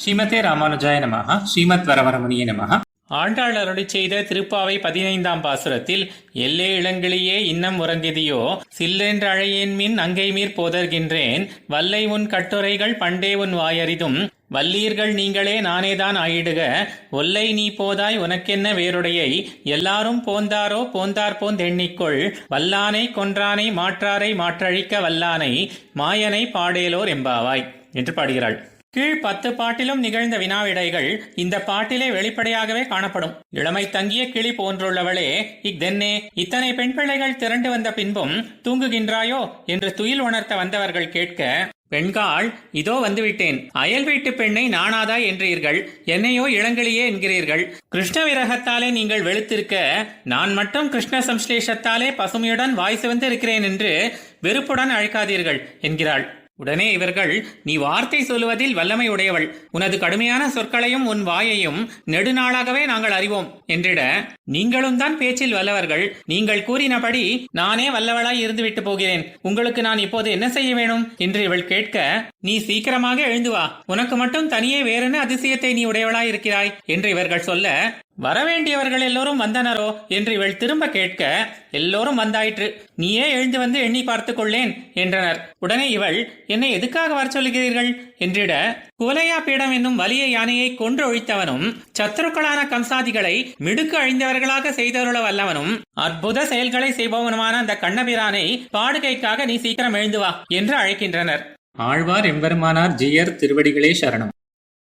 ஸ்ரீமதே ராமானுஜாய நமஹ. ஸ்ரீமத் வரவரமுனியே நமஹ. ஆண்டாள் அருளிச் செய்த திருப்பாவை 15ஆம் பாசுரத்தில் எல்லே இளங்கிளியே இன்னம் உறங்கிதியோ சில்லென்று அழையேன்மின் அங்கைமீர் போதர்கின்றேன் வல்லை உன் கட்டுரைகள் பண்டே உன் வாயறிதும் வல்லீர்கள் நீங்களே நானேதான் ஆயிடுக ஒல்லை நீ போதாய் உனக்கென்ன வேறுடையை எல்லாரும் போந்தாரோ போந்தார் போந்தெண்ணிக்கொள் வல்லானை கொன்றானை மாற்றாரை மாற்றழிக்க வல்லானை மாயனை பாடேலோர் எம்பாவாய் என்று பாடுகிறாள். கீழ் 10 பாட்டிலும் நிகழ்ந்த வினாவிடைகள் இந்த பாட்டிலே வெளிப்படையாகவே காணப்படும். இளமை தங்கிய கிளி போன்றுள்ளவளே இஃதென்னே, இத்தனை பெண் பிள்ளைகள் திரண்டு வந்த பின்பும் தூங்குகின்றாயோ என்று துயில் உணர்த்த வந்தவர்கள் கேட்க, பெண்காள் இதோ வந்துவிட்டேன், அயல் வீட்டு பெண்ணை நானாதா என்றீர்கள், என்னையோ இளங்கிளியே என்கிறீர்கள், கிருஷ்ண விரகத்தாலே நீங்கள் வெளுத்திருக்க நான் மட்டும் கிருஷ்ண சம்ஸ்லேஷத்தாலே பசுமையுடன் வாய் சிவந்து இருக்கிறேன் என்று வெறுப்புடன் அழைக்காதீர்கள் என்கிறாள். உடனே இவர்கள், நீ வார்த்தை சொல்லுவதில் வல்லமை உடையவள், உனது கடுமையான சொற்களையும் உன் வாயையும் நெடுநாளாகவே நாங்கள் அறிவோம் என்றிட, நீங்களும் தான் பேச்சில் வல்லவர்கள், நீங்கள் கூறினபடி நானே வல்லவளாய் இருந்துவிட்டு போகிறேன், உங்களுக்கு நான் இப்போது என்ன செய்ய வேணும் என்று இவள் கேட்க, நீ சீக்கிரமாக எழுந்து வா, உனக்கு மட்டும் தனியே வேறென்ன அதிசயத்தை நீ உடையவளாய் இருக்கிறாய் என்று இவர்கள் சொல்ல, வரவேண்டியவர்கள் எல்லோரும் வந்தனரோ என்று இவள் திரும்ப கேட்க, எல்லோரும் வந்தாயிற்று, நீயே எழுந்து வந்து எண்ணி பார்த்து கொள்ளேன் என்றனர். உடனே இவள், என்னை எதுக்காக வர சொல்லுகிறீர்கள் என்றிட, குவலையா பீடம் என்னும் வலிய யானையை கொன்று ஒழித்தவனும் சத்துருக்களான கம்சாதிகளை மிடுக்கு அழிந்தவர்களாக செய்தருள வல்லவனும் அற்புத செயல்களை செய்பவனுமான அந்த கண்ணபிரானை பாடுகைக்காக நீ சீக்கிரம் எழுந்து வா என்று அழைக்கின்றனர். ஆழ்வார் எம்பெருமானார் ஜீயர் திருவடிகளே சரணம்.